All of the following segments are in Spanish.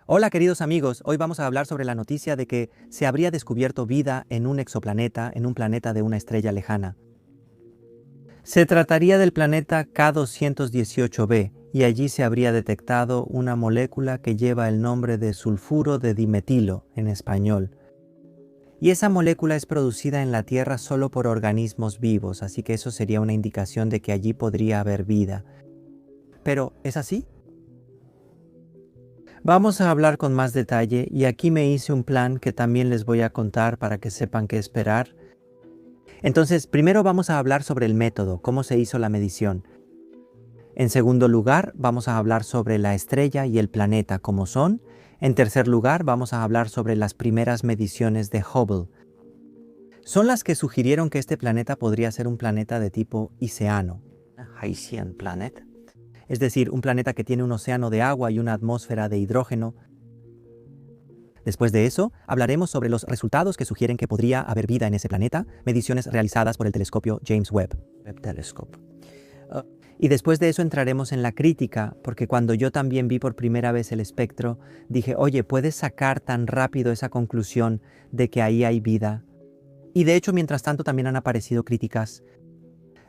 Hola queridos amigos, hoy vamos a hablar sobre la noticia de que se habría descubierto vida en un exoplaneta, en un planeta de una estrella lejana. Se trataría del planeta K218b y allí se habría detectado una molécula que lleva el nombre de sulfuro de dimetilo en español. Y esa molécula es producida en la Tierra solo por organismos vivos, así que eso sería una indicación de que allí podría haber vida. Pero, ¿es así? Vamos a hablar con más detalle y aquí me hice un plan que también les voy a contar para que sepan qué esperar. Entonces, primero vamos a hablar sobre el método, cómo se hizo la medición. En segundo lugar, vamos a hablar sobre la estrella y el planeta, cómo son. En tercer lugar, vamos a hablar sobre las primeras mediciones de Hubble. Son las que sugirieron que este planeta podría ser un planeta de tipo iceano. Haitian Planet. Es decir, un planeta que tiene un océano de agua y una atmósfera de hidrógeno. Después de eso, hablaremos sobre los resultados que sugieren que podría haber vida en ese planeta, mediciones realizadas por el telescopio James Webb. Y después de eso entraremos en la crítica, porque cuando yo también vi por primera vez el espectro, dije, oye, ¿puedes sacar tan rápido esa conclusión de que ahí hay vida? Y de hecho, mientras tanto, también han aparecido críticas.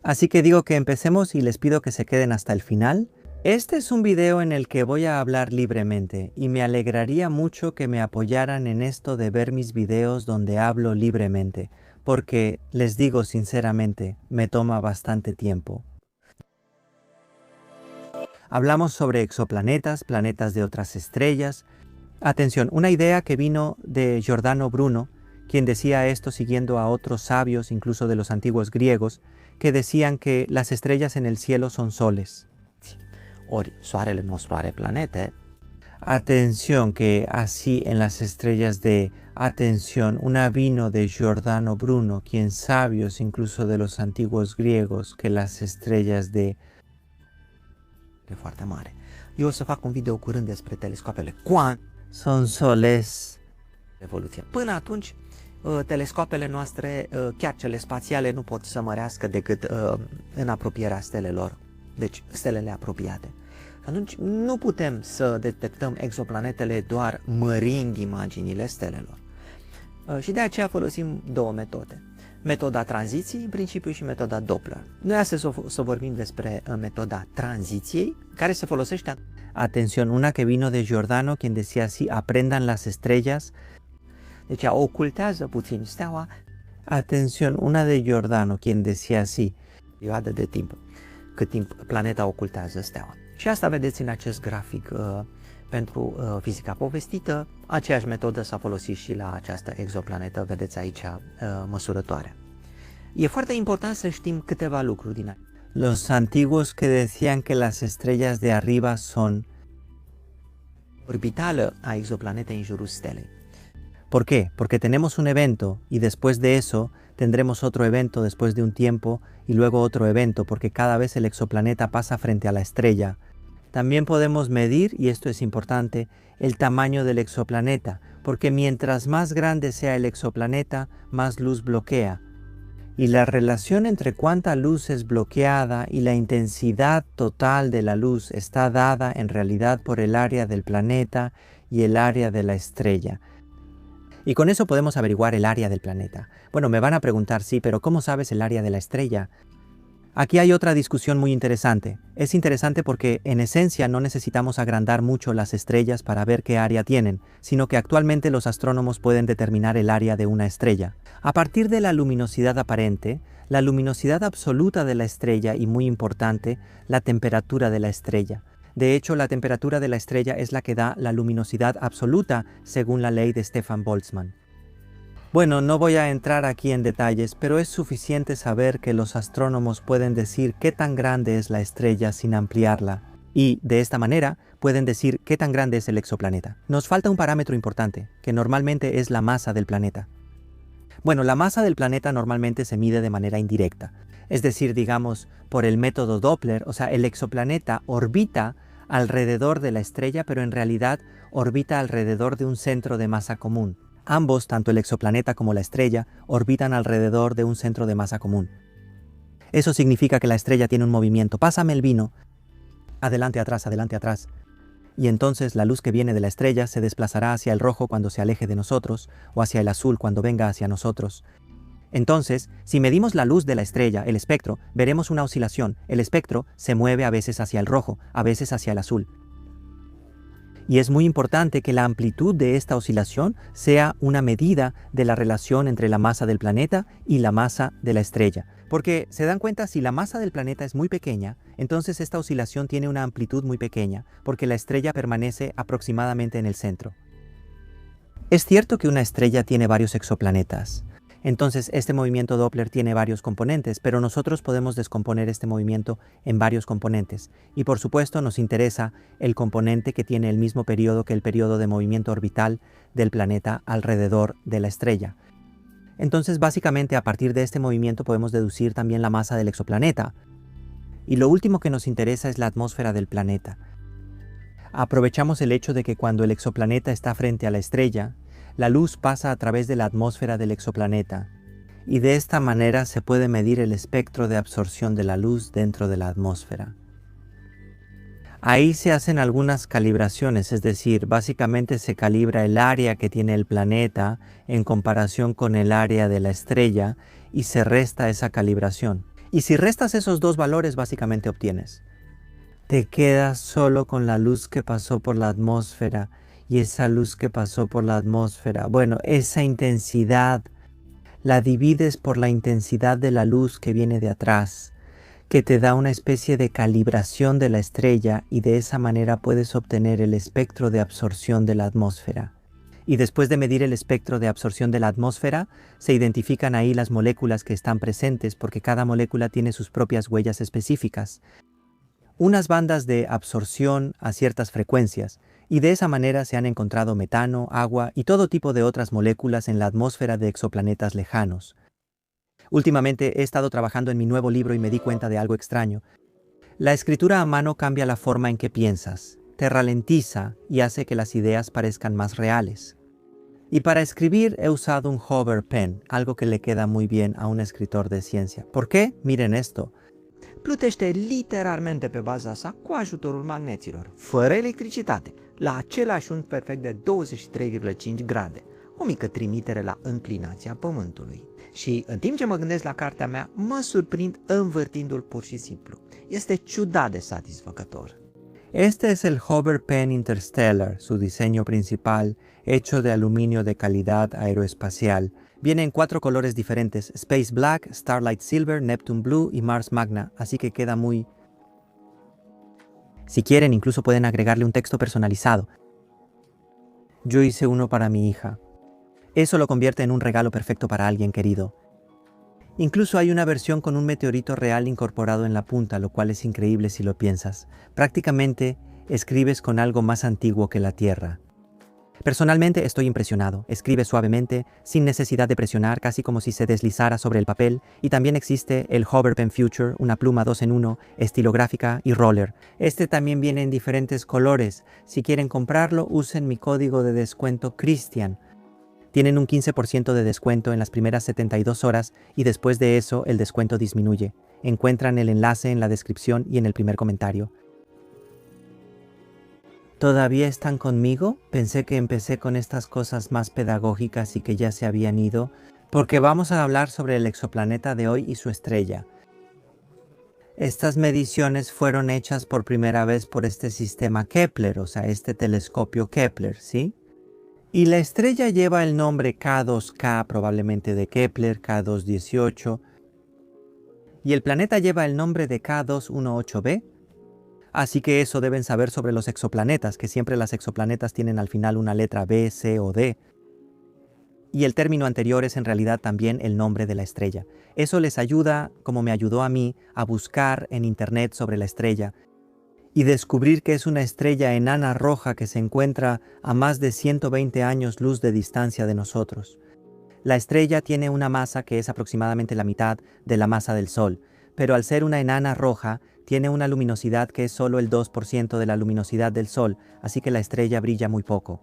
Así que digo que empecemos y les pido que se queden hasta el final. Este es un video en el que voy a hablar libremente y me alegraría mucho que me apoyaran en esto de ver mis videos donde hablo libremente, porque les digo sinceramente, me toma bastante tiempo. Hablamos sobre exoplanetas, planetas de otras estrellas. Atención, una idea que vino de Giordano Bruno, quien decía esto siguiendo a otros sabios, incluso de los antiguos griegos, que decían que las estrellas en el cielo son soles. Ori soarele nostru are planete. Atención, que así en las estrellas de... Atención, una vino de Giordano Bruno, quien sabios incluso de los antiguos griegos, que las estrellas de... Foarte mare. Eu o să fac un video curând despre telescoapele Quant. Son soles. Evoluția. Până atunci, telescoapele noastre, chiar cele spațiale, nu pot să mărească decât în apropierea stelelor. Deci, stelele apropiate. Atunci, nu putem să detectăm exoplanetele doar mărind imaginile stelelor. Și de aceea folosim două metode. Metoda tranziției, în principiu, și metoda Doppler. Noi astăzi să vorbim despre metoda tranziției, care se folosește... Atención, una que vino de Giordano, quien decía así, aprendan las estrellas. Deci ocultează puțin steaua. Atención, una de Giordano, quien decía así. Perioadă de timp, cât timp planeta ocultează steaua. Și asta vedeți în acest grafic pentru fizica povestită. Aceeași metodă s-a folosit și la această exoplanetă, vedeți aici măsurătoarea. E foarte important să știm câteva lucruri din aici. Los antiguos que decían que las estrellas de arriba son... Orbitală a exoplanetei în jurul stelei. ¿Por qué? Porque tenemos un evento y después de eso tendremos otro evento después de un tiempo y luego otro evento, porque cada vez el exoplaneta pasa frente a la estrella. También podemos medir, y esto es importante, el tamaño del exoplaneta, porque mientras más grande sea el exoplaneta, más luz bloquea. Y la relación entre cuánta luz es bloqueada y la intensidad total de la luz está dada en realidad por el área del planeta y el área de la estrella. Y con eso podemos averiguar el área del planeta. Bueno, me van a preguntar, sí, pero ¿cómo sabes el área de la estrella? Aquí hay otra discusión muy interesante. Es interesante porque en esencia no necesitamos agrandar mucho las estrellas para ver qué área tienen, sino que actualmente los astrónomos pueden determinar el área de una estrella. A partir de la luminosidad aparente, la luminosidad absoluta de la estrella y, muy importante, la temperatura de la estrella. De hecho, la temperatura de la estrella es la que da la luminosidad absoluta según la ley de Stefan Boltzmann. Bueno, no voy a entrar aquí en detalles, pero es suficiente saber que los astrónomos pueden decir qué tan grande es la estrella sin ampliarla. Y, de esta manera, pueden decir qué tan grande es el exoplaneta. Nos falta un parámetro importante, que normalmente es la masa del planeta. Bueno, la masa del planeta normalmente se mide de manera indirecta. Es decir, digamos, por el método Doppler, o sea, el exoplaneta orbita alrededor de la estrella, pero en realidad orbita alrededor de un centro de masa común. Ambos, tanto el exoplaneta como la estrella, orbitan alrededor de un centro de masa común. Eso significa que la estrella tiene un movimiento. Pásame el vino. Adelante, atrás, adelante, atrás. y entonces la luz que viene de la estrella se desplazará hacia el rojo cuando se aleje de nosotros, o hacia el azul cuando venga hacia nosotros. Entonces, si medimos la luz de la estrella, el espectro, veremos una oscilación. El espectro se mueve a veces hacia el rojo, a veces hacia el azul. Y es muy importante que la amplitud de esta oscilación sea una medida de la relación entre la masa del planeta y la masa de la estrella. Porque se dan cuenta, si la masa del planeta es muy pequeña, entonces esta oscilación tiene una amplitud muy pequeña, porque la estrella permanece aproximadamente en el centro. Es cierto que una estrella tiene varios exoplanetas. Entonces este movimiento Doppler tiene varios componentes, pero nosotros podemos descomponer este movimiento en varios componentes. Y por supuesto nos interesa el componente que tiene el mismo periodo que el periodo de movimiento orbital del planeta alrededor de la estrella. Entonces básicamente a partir de este movimiento podemos deducir también la masa del exoplaneta. Y lo último que nos interesa es la atmósfera del planeta. Aprovechamos el hecho de que cuando el exoplaneta está frente a la estrella, la luz pasa a través de la atmósfera del exoplaneta, y de esta manera se puede medir el espectro de absorción de la luz dentro de la atmósfera. Ahí se hacen algunas calibraciones, es decir, básicamente se calibra el área que tiene el planeta en comparación con el área de la estrella y se resta esa calibración. Y si restas esos dos valores, básicamente obtienes. Te quedas solo con la luz que pasó por la atmósfera. Y esa luz que pasó por la atmósfera, bueno, esa intensidad la divides por la intensidad de la luz que viene de atrás, que te da una especie de calibración de la estrella y de esa manera puedes obtener el espectro de absorción de la atmósfera. Y después de medir el espectro de absorción de la atmósfera, se identifican ahí las moléculas que están presentes porque cada molécula tiene sus propias huellas específicas. Unas bandas de absorción a ciertas frecuencias, y de esa manera se han encontrado metano, agua y todo tipo de otras moléculas en la atmósfera de exoplanetas lejanos. Últimamente he estado trabajando en mi nuevo libro y me di cuenta de algo extraño. La escritura a mano cambia la forma en que piensas, te ralentiza y hace que las ideas parezcan más reales. Y para escribir he usado un hover pen, algo que le queda muy bien a un escritor de ciencia. ¿Por qué? Miren esto. Plutește literalmente pe baza sa cu ajutorul magneților, fără electricitate, la același unghi perfect de 23,5 grade, o mică trimitere la înclinația Pământului. Și în timp ce mă gândesc la cartea mea, mă surprind învârtindu-l pur și simplu. Este ciudat de satisfăcător. Este es el Hover Pen Interstellar, su diseño principal, hecho de aluminio de calidad aeroespacial. Viene en 4 colores diferentes, Space Black, Starlight Silver, Neptune Blue y Mars Magna, así que queda muy... Si quieren, incluso pueden agregarle un texto personalizado. Yo hice uno para mi hija. Eso lo convierte en un regalo perfecto para alguien querido. Incluso hay una versión con un meteorito real incorporado en la punta, lo cual es increíble si lo piensas. Prácticamente escribes con algo más antiguo que la Tierra. Personalmente estoy impresionado. Escribe suavemente, sin necesidad de presionar, casi como si se deslizara sobre el papel. Y también existe el Hover Pen Future, una pluma 2 en 1, estilográfica y roller. Este también viene en diferentes colores. Si quieren comprarlo, usen mi código de descuento Christian. Tienen un 15% de descuento en las primeras 72 horas y después de eso el descuento disminuye. Encuentran el enlace en la descripción y en el primer comentario. ¿Todavía están conmigo? Pensé que empecé con estas cosas más pedagógicas y que ya se habían ido, porque vamos a hablar sobre el exoplaneta de hoy y su estrella. Estas mediciones fueron hechas por primera vez por este sistema Kepler, o sea, este telescopio Kepler, ¿sí? Y la estrella lleva el nombre K2K, probablemente de Kepler, K218, y el planeta lleva el nombre de K218b. Así que eso deben saber sobre los exoplanetas, que siempre las exoplanetas tienen al final una letra B, C o D. Y el término anterior es en realidad también el nombre de la estrella. Eso les ayuda, como me ayudó a mí, a buscar en internet sobre la estrella y descubrir que es una estrella enana roja que se encuentra a más de 120 años luz de distancia de nosotros. La estrella tiene una masa que es aproximadamente la mitad de la masa del Sol, pero al ser una enana roja, tiene una luminosidad que es solo el 2% de la luminosidad del Sol, así que la estrella brilla muy poco.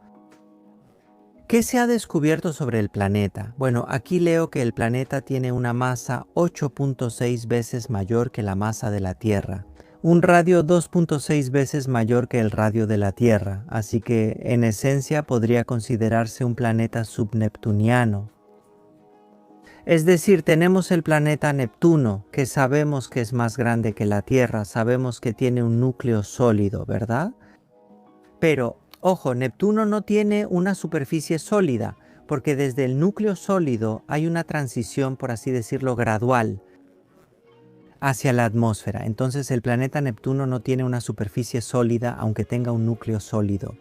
¿Qué se ha descubierto sobre el planeta? Bueno, aquí leo que el planeta tiene una masa 8.6 veces mayor que la masa de la Tierra. un radio 2.6 veces mayor que el radio de la Tierra, así que en esencia podría considerarse un planeta subneptuniano. Es decir, tenemos el planeta Neptuno, que sabemos que es más grande que la Tierra, sabemos que tiene un núcleo sólido, ¿verdad? Pero, ojo, Neptuno no tiene una superficie sólida, porque desde el núcleo sólido hay una transición, por así decirlo, gradual hacia la atmósfera. Entonces el planeta Neptuno no tiene una superficie sólida, aunque tenga un núcleo sólido.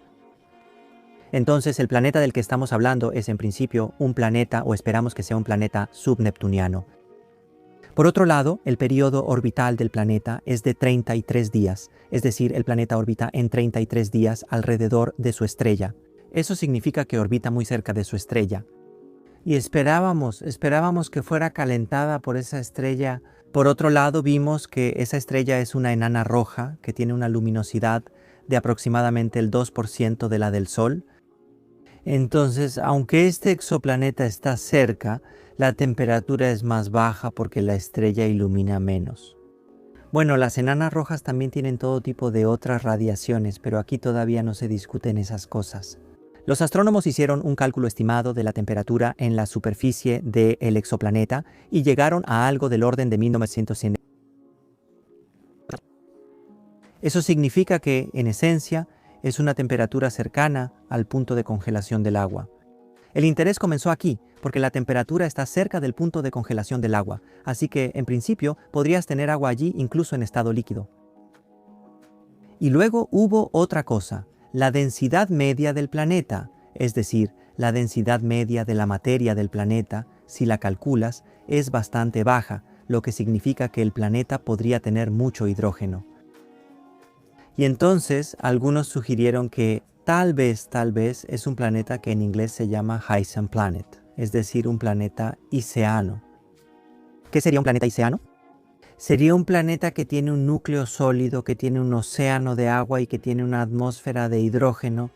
Entonces el planeta del que estamos hablando es en principio un planeta, o esperamos que sea un planeta subneptuniano. Por otro lado, el periodo orbital del planeta es de 33 días, es decir, el planeta orbita en 33 días alrededor de su estrella. Eso significa que orbita muy cerca de su estrella. Y esperábamos que fuera calentada por esa estrella. Por otro lado, vimos que esa estrella es una enana roja que tiene una luminosidad de aproximadamente el 2% de la del Sol. Entonces, aunque este exoplaneta está cerca, la temperatura es más baja porque la estrella ilumina menos. Bueno, las enanas rojas también tienen todo tipo de otras radiaciones, pero aquí todavía no se discuten esas cosas. Los astrónomos hicieron un cálculo estimado de la temperatura en la superficie del exoplaneta y llegaron a algo del orden de 1900. Eso significa que, en esencia, es una temperatura cercana al punto de congelación del agua. El interés comenzó aquí, porque la temperatura está cerca del punto de congelación del agua, así que, en principio, podrías tener agua allí incluso en estado líquido. Y luego hubo otra cosa. La densidad media del planeta, es decir, la densidad media de la materia del planeta, si la calculas, es bastante baja, lo que significa que el planeta podría tener mucho hidrógeno. Y entonces algunos sugirieron que tal vez es un planeta que en inglés se llama Hyson Planet, es decir, un planeta iceano. ¿Qué sería un planeta iceano? Sería un planeta que tiene un núcleo sólido, que tiene un océano de agua y que tiene una atmósfera de hidrógeno.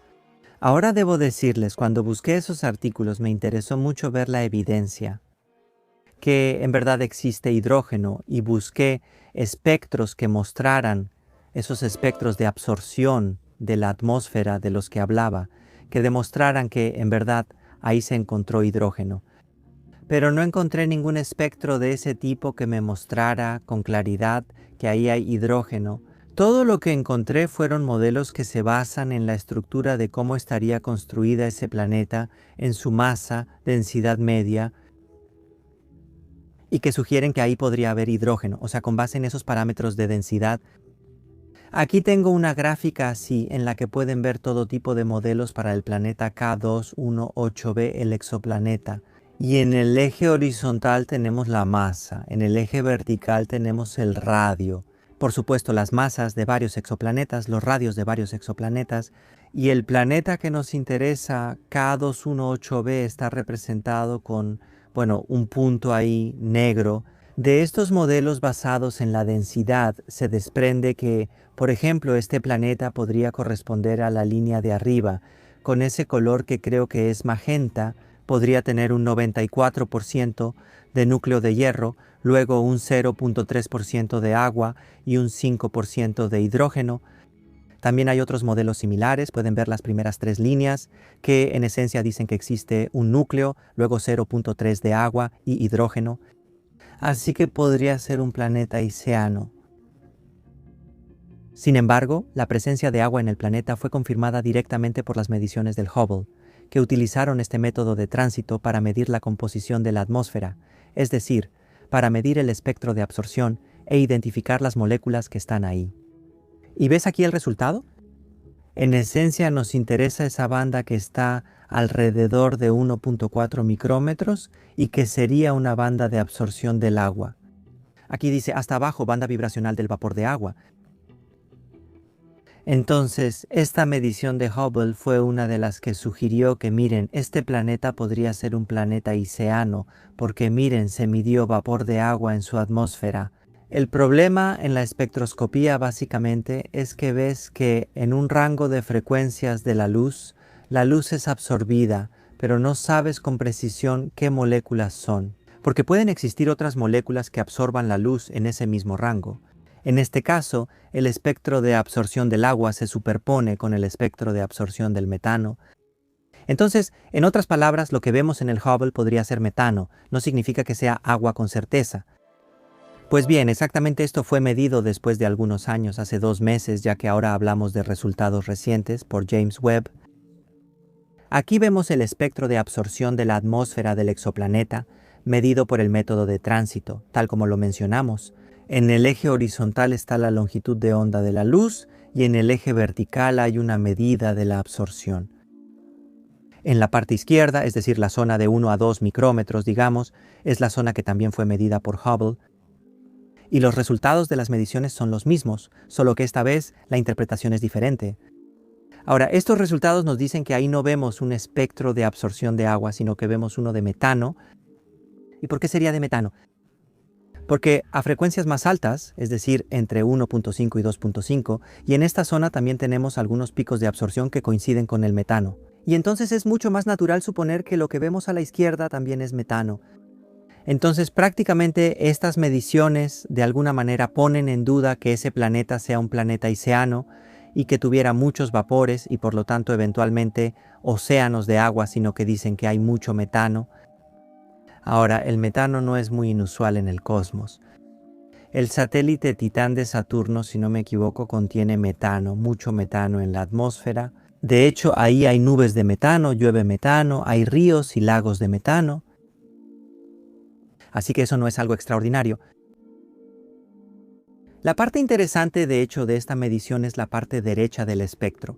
Ahora debo decirles, cuando busqué esos artículos me interesó mucho ver la evidencia que en verdad existe hidrógeno y busqué espectros que mostraran esos espectros de absorción de la atmósfera de los que hablaba, que demostraran que en verdad ahí se encontró hidrógeno. Pero no encontré ningún espectro de ese tipo que me mostrara con claridad que ahí hay hidrógeno. Todo lo que encontré fueron modelos que se basan en la estructura de cómo estaría construida ese planeta, en su masa, densidad media, y que sugieren que ahí podría haber hidrógeno, o sea, con base en esos parámetros de densidad. Aquí tengo una gráfica así, en la que pueden ver todo tipo de modelos para el planeta K218b, el exoplaneta. Y en el eje horizontal tenemos la masa, en el eje vertical tenemos el radio. Por supuesto, las masas de varios exoplanetas, los radios de varios exoplanetas. Y el planeta que nos interesa, K218b, está representado con, un punto ahí negro. De estos modelos basados en la densidad se desprende que, por ejemplo, este planeta podría corresponder a la línea de arriba. Con ese color que creo que es magenta, podría tener un 94% de núcleo de hierro, luego un 0.3% de agua y un 5% de hidrógeno. También hay otros modelos similares, pueden ver las primeras 3 líneas, que en esencia dicen que existe un núcleo, luego 0.3 de agua y hidrógeno. Así que podría ser un planeta iceano. Sin embargo, la presencia de agua en el planeta fue confirmada directamente por las mediciones del Hubble, que utilizaron este método de tránsito para medir la composición de la atmósfera, es decir, para medir el espectro de absorción e identificar las moléculas que están ahí. ¿Y ves aquí el resultado? En esencia nos interesa esa banda que está alrededor de 1.4 micrómetros y que sería una banda de absorción del agua. Aquí dice hasta abajo banda vibracional del vapor de agua. Entonces, esta medición de Hubble fue una de las que sugirió que miren, este planeta podría ser un planeta iceano, porque miren, se midió vapor de agua en su atmósfera. El problema en la espectroscopía básicamente es que ves que en un rango de frecuencias de la luz es absorbida, pero no sabes con precisión qué moléculas son, porque pueden existir otras moléculas que absorban la luz en ese mismo rango. En este caso, el espectro de absorción del agua se superpone con el espectro de absorción del metano. Entonces, en otras palabras, lo que vemos en el Hubble podría ser metano, no significa que sea agua con certeza. Pues bien, exactamente esto fue medido después de algunos años, hace 2 meses, ya que ahora hablamos de resultados recientes por James Webb. Aquí vemos el espectro de absorción de la atmósfera del exoplaneta, medido por el método de tránsito, tal como lo mencionamos. En el eje horizontal está la longitud de onda de la luz y en el eje vertical hay una medida de la absorción. En la parte izquierda, es decir, la zona de 1 a 2 micrómetros, digamos, es la zona que también fue medida por Hubble. Y los resultados de las mediciones son los mismos, solo que esta vez la interpretación es diferente. Ahora, estos resultados nos dicen que ahí no vemos un espectro de absorción de agua, sino que vemos uno de metano. ¿Y por qué sería de metano? Porque a frecuencias más altas, es decir, entre 1.5 y 2.5, y en esta zona también tenemos algunos picos de absorción que coinciden con el metano. Y entonces es mucho más natural suponer que lo que vemos a la izquierda también es metano. Entonces prácticamente estas mediciones de alguna manera ponen en duda que ese planeta sea un planeta iceano y que tuviera muchos vapores y por lo tanto eventualmente océanos de agua, sino que dicen que hay mucho metano. Ahora, el metano no es muy inusual en el cosmos. El satélite Titán de Saturno, si no me equivoco, contiene metano, mucho metano en la atmósfera. De hecho, ahí hay nubes de metano, llueve metano, hay ríos y lagos de metano. Así que eso no es algo extraordinario. La parte interesante, de hecho, de esta medición es la parte derecha del espectro,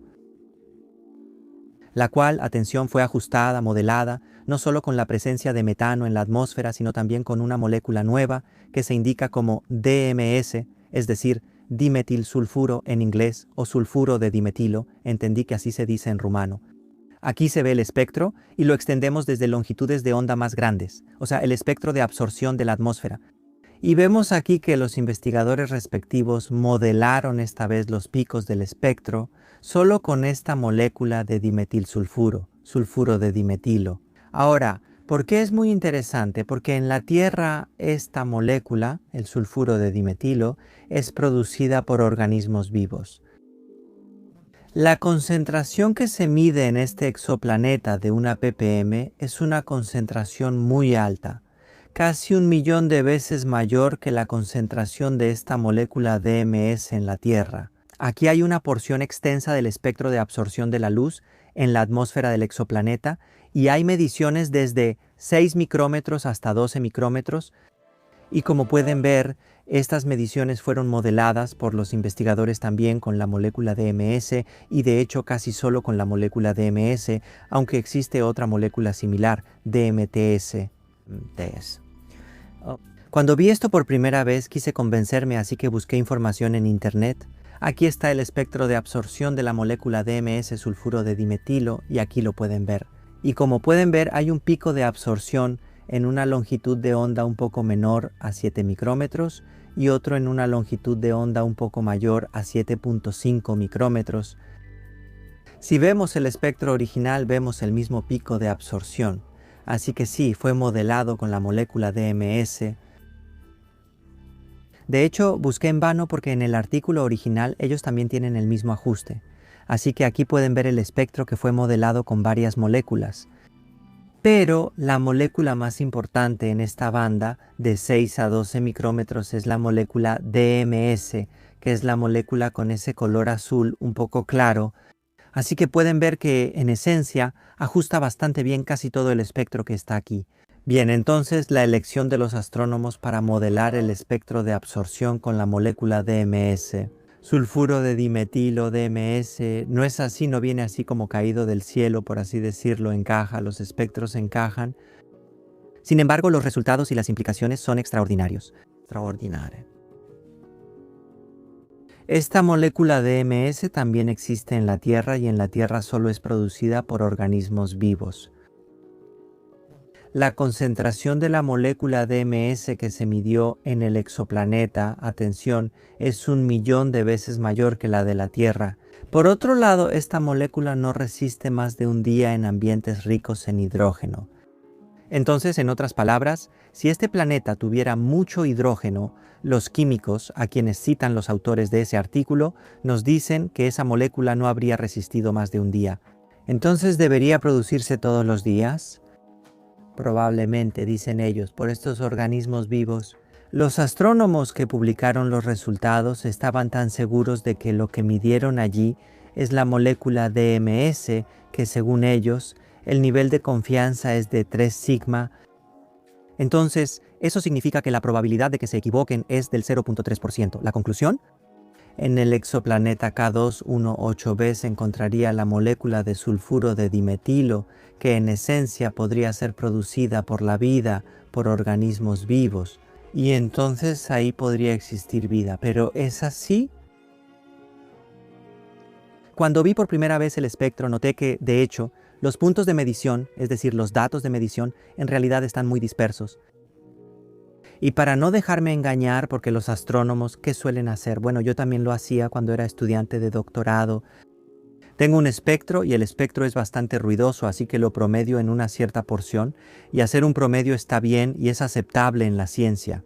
la cual, atención, fue ajustada, modelada, no solo con la presencia de metano en la atmósfera, sino también con una molécula nueva que se indica como DMS, es decir, dimetilsulfuro en inglés o sulfuro de dimetilo, entendí que así se dice en rumano. Aquí se ve el espectro y lo extendemos desde longitudes de onda más grandes, o sea, el espectro de absorción de la atmósfera. Y vemos aquí que los investigadores respectivos modelaron esta vez los picos del espectro solo con esta molécula de dimetilsulfuro, sulfuro de dimetilo. Ahora, ¿por qué es muy interesante? Porque en la Tierra esta molécula, el sulfuro de dimetilo, es producida por organismos vivos. La concentración que se mide en este exoplaneta de una ppm es una concentración muy alta, casi 1.000.000 de veces mayor que la concentración de esta molécula DMS en la Tierra. Aquí hay una porción extensa del espectro de absorción de la luz en la atmósfera del exoplaneta y hay mediciones desde 6 micrómetros hasta 12 micrómetros y como pueden ver, estas mediciones fueron modeladas por los investigadores también con la molécula DMS y de hecho casi solo con la molécula DMS, aunque existe otra molécula similar, DMTS. Cuando vi esto por primera vez quise convencerme, así que busqué información en internet. Aquí está el espectro de absorción de la molécula DMS sulfuro de dimetilo y aquí lo pueden ver. Y como pueden ver hay un pico de absorción en una longitud de onda un poco menor a 7 micrómetros y otro en una longitud de onda un poco mayor a 7.5 micrómetros. Si vemos el espectro original vemos el mismo pico de absorción, así que sí, fue modelado con la molécula DMS. De hecho, busqué en vano porque en el artículo original ellos también tienen el mismo ajuste, así que aquí pueden ver el espectro que fue modelado con varias moléculas. Pero la molécula más importante en esta banda de 6 a 12 micrómetros es la molécula DMS, que es la molécula con ese color azul un poco claro. Así que pueden ver que en esencia ajusta bastante bien casi todo el espectro que está aquí. Bien, entonces la elección de los astrónomos para modelar el espectro de absorción con la molécula DMS. Sulfuro de dimetilo, DMS, no es así, no viene así como caído del cielo, por así decirlo, encaja, los espectros encajan. Sin embargo, los resultados y las implicaciones son extraordinarios. Esta molécula DMS también existe en la Tierra y en la Tierra solo es producida por organismos vivos. La concentración de la molécula DMS que se midió en el exoplaneta, atención, es 1.000.000 de veces mayor que la de la Tierra. Por otro lado, esta molécula no resiste más de un día en ambientes ricos en hidrógeno. Entonces, en otras palabras, si este planeta tuviera mucho hidrógeno, los químicos, a quienes citan los autores de ese artículo, nos dicen que esa molécula no habría resistido más de un día. Entonces, ¿debería producirse todos los días? Probablemente, dicen ellos, por estos organismos vivos. Los astrónomos que publicaron los resultados estaban tan seguros de que lo que midieron allí es la molécula DMS, que según ellos, el nivel de confianza es de 3 sigma. Entonces, eso significa que la probabilidad de que se equivoquen es del 0.3%. ¿La conclusión? En el exoplaneta K218b se encontraría la molécula de sulfuro de dimetilo, que en esencia podría ser producida por la vida, por organismos vivos. Y entonces ahí podría existir vida. ¿Pero es así? Cuando vi por primera vez el espectro, noté que, de hecho, los puntos de medición, es decir, los datos de medición, en realidad están muy dispersos. Y para no dejarme engañar, porque los astrónomos, ¿qué suelen hacer? Bueno, yo también lo hacía cuando era estudiante de doctorado. Tengo un espectro y el espectro es bastante ruidoso, así que lo promedio en una cierta porción, y hacer un promedio está bien y es aceptable en la ciencia.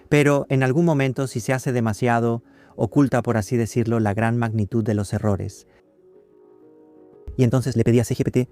Pero en algún momento, si se hace demasiado, oculta, por así decirlo, la gran magnitud de los errores. Y entonces le pedí a ChatGPT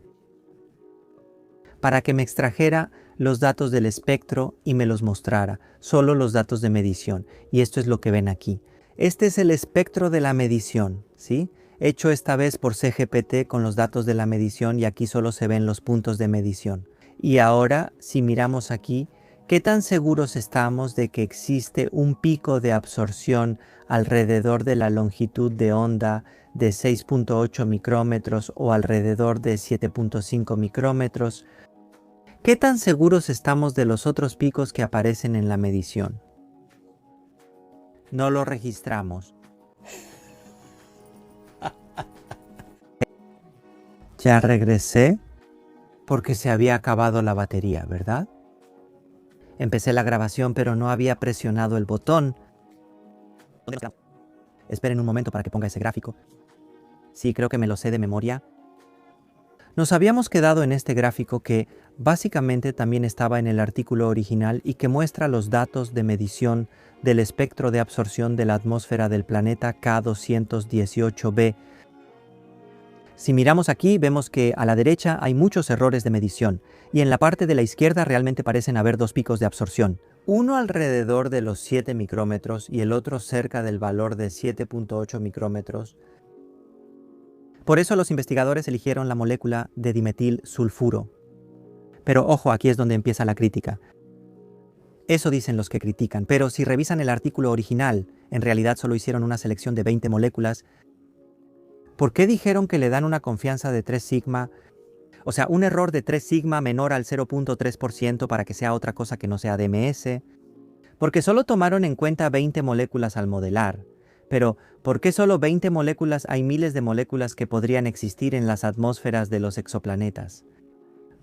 para que me extrajera los datos del espectro y me los mostrara, solo los datos de medición. Y esto es lo que ven aquí. Este es el espectro de la medición, ¿sí? Hecho esta vez por ChatGPT con los datos de la medición y aquí solo se ven los puntos de medición. Y ahora, si miramos aquí, ¿qué tan seguros estamos de que existe un pico de absorción alrededor de la longitud de onda de 6.8 micrómetros o alrededor de 7.5 micrómetros? ¿Qué tan seguros estamos de los otros picos que aparecen en la medición? No lo registramos. Ya regresé porque se había acabado la batería, ¿verdad? Empecé la grabación, pero no había presionado el botón. Esperen un momento para que ponga ese gráfico. Sí, creo que me lo sé de memoria. Nos habíamos quedado en este gráfico que básicamente también estaba en el artículo original y que muestra los datos de medición del espectro de absorción de la atmósfera del planeta K218b. Si miramos aquí, vemos que a la derecha hay muchos errores de medición y en la parte de la izquierda realmente parecen haber dos picos de absorción. Uno alrededor de los 7 micrómetros y el otro cerca del valor de 7.8 micrómetros. Por eso los investigadores eligieron la molécula de dimetil sulfuro. Pero ojo, aquí es donde empieza la crítica. Eso dicen los que critican, pero si revisan el artículo original, en realidad solo hicieron una selección de 20 moléculas. ¿Por qué dijeron que le dan una confianza de 3 sigma? O sea, un error de 3 sigma menor al 0.3% para que sea otra cosa que no sea DMS. Porque solo tomaron en cuenta 20 moléculas al modelar. Pero, ¿por qué solo 20 moléculas? Hay miles de moléculas que podrían existir en las atmósferas de los exoplanetas.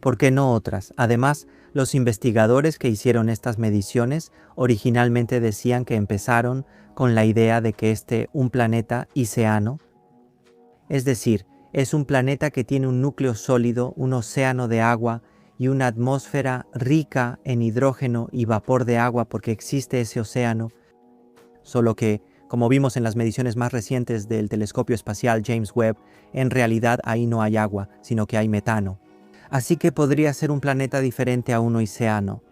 ¿Por qué no otras? Además, los investigadores que hicieron estas mediciones originalmente decían que empezaron con la idea de que un planeta iceano, es decir, es un planeta que tiene un núcleo sólido, un océano de agua y una atmósfera rica en hidrógeno y vapor de agua porque existe ese océano, solo que, como vimos en las mediciones más recientes del telescopio espacial James Webb, en realidad ahí no hay agua, sino que hay metano. Así que podría ser un planeta diferente a uno iceano.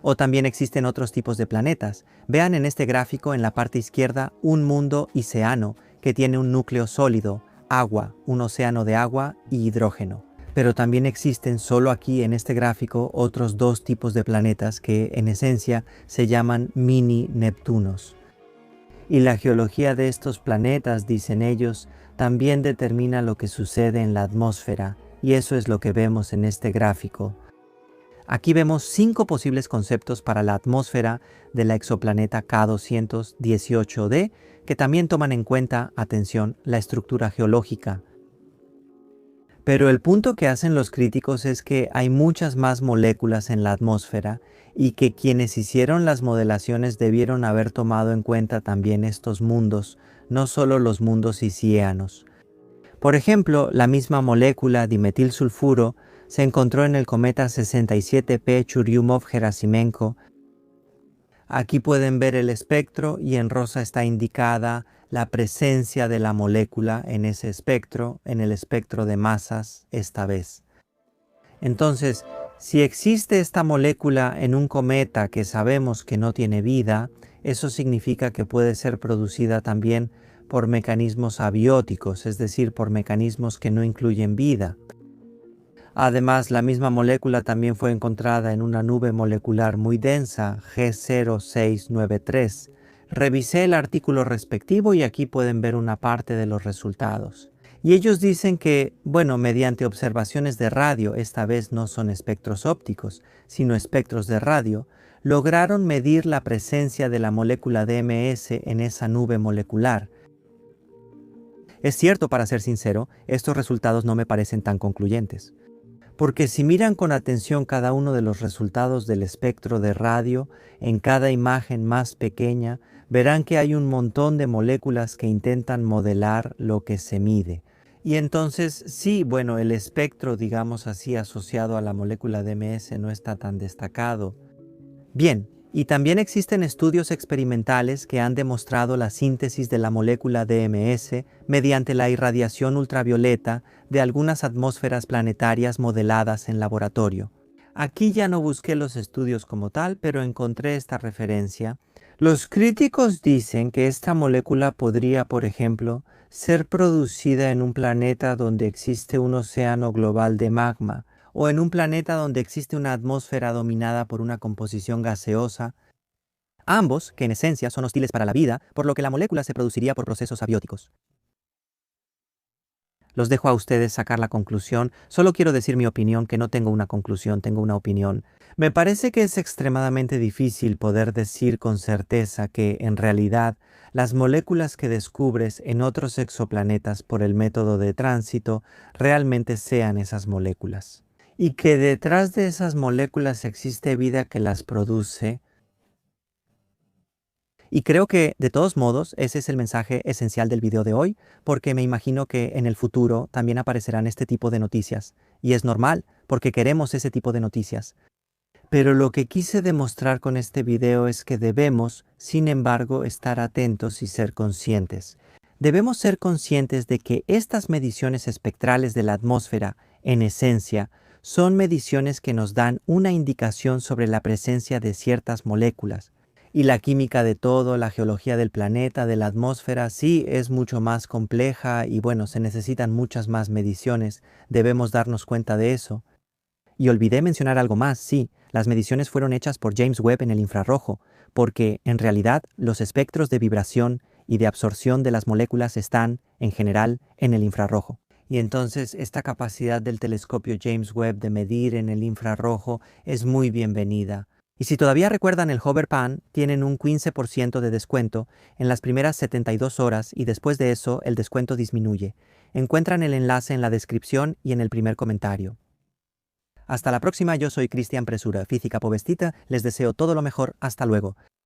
O también existen otros tipos de planetas. Vean en este gráfico en la parte izquierda un mundo iceano que tiene un núcleo sólido, agua, un océano de agua y hidrógeno. Pero también existen solo aquí en este gráfico otros dos tipos de planetas que en esencia se llaman mini Neptunos. Y la geología de estos planetas, dicen ellos, también determina lo que sucede en la atmósfera, y eso es lo que vemos en este gráfico. Aquí vemos 5 posibles conceptos para la atmósfera de la exoplaneta K218d, que también toman en cuenta, atención, la estructura geológica. Pero el punto que hacen los críticos es que hay muchas más moléculas en la atmósfera y que quienes hicieron las modelaciones debieron haber tomado en cuenta también estos mundos, no solo los mundos iceanos. Por ejemplo, la misma molécula dimetilsulfuro se encontró en el cometa 67P Churyumov-Gerasimenko. Aquí pueden ver el espectro y en rosa está indicada la presencia de la molécula en ese espectro, en el espectro de masas esta vez. Entonces, si existe esta molécula en un cometa que sabemos que no tiene vida, eso significa que puede ser producida también por mecanismos abióticos, es decir, por mecanismos que no incluyen vida. Además, la misma molécula también fue encontrada en una nube molecular muy densa, G0693. Revisé el artículo respectivo y aquí pueden ver una parte de los resultados. Y ellos dicen que, bueno, mediante observaciones de radio, esta vez no son espectros ópticos, sino espectros de radio, lograron medir la presencia de la molécula DMS en esa nube molecular. Es cierto, para ser sincero, estos resultados no me parecen tan concluyentes. Porque si miran con atención cada uno de los resultados del espectro de radio, en cada imagen más pequeña, verán que hay un montón de moléculas que intentan modelar lo que se mide. Y entonces, sí, bueno, el espectro, digamos así, asociado a la molécula DMS no está tan destacado. Bien, y también existen estudios experimentales que han demostrado la síntesis de la molécula DMS mediante la irradiación ultravioleta de algunas atmósferas planetarias modeladas en laboratorio. Aquí ya no busqué los estudios como tal, pero encontré esta referencia. Los críticos dicen que esta molécula podría, por ejemplo, ser producida en un planeta donde existe un océano global de magma, o en un planeta donde existe una atmósfera dominada por una composición gaseosa, ambos, que en esencia son hostiles para la vida, por lo que la molécula se produciría por procesos abióticos. Los dejo a ustedes sacar la conclusión. Solo quiero decir mi opinión, que no tengo una conclusión, tengo una opinión. Me parece que es extremadamente difícil poder decir con certeza que, en realidad, las moléculas que descubres en otros exoplanetas por el método de tránsito realmente sean esas moléculas. Y que detrás de esas moléculas existe vida que las produce. Y creo que, de todos modos, ese es el mensaje esencial del video de hoy, porque me imagino que en el futuro también aparecerán este tipo de noticias. Y es normal, porque queremos ese tipo de noticias. Pero lo que quise demostrar con este video es que debemos, sin embargo, estar atentos y ser conscientes. Debemos ser conscientes de que estas mediciones espectrales de la atmósfera, en esencia, son mediciones que nos dan una indicación sobre la presencia de ciertas moléculas. Y la química de todo, la geología del planeta, de la atmósfera, sí es mucho más compleja y bueno, se necesitan muchas más mediciones. Debemos darnos cuenta de eso. Y olvidé mencionar algo más, sí, las mediciones fueron hechas por James Webb en el infrarrojo, porque en realidad los espectros de vibración y de absorción de las moléculas están, en general, en el infrarrojo. Y entonces esta capacidad del telescopio James Webb de medir en el infrarrojo es muy bienvenida. Y si todavía recuerdan el Hover Pan, tienen un 15% de descuento en las primeras 72 horas y después de eso el descuento disminuye. Encuentran el enlace en la descripción y en el primer comentario. Hasta la próxima, yo soy Cristian Presura, Física Povestita, les deseo todo lo mejor, hasta luego.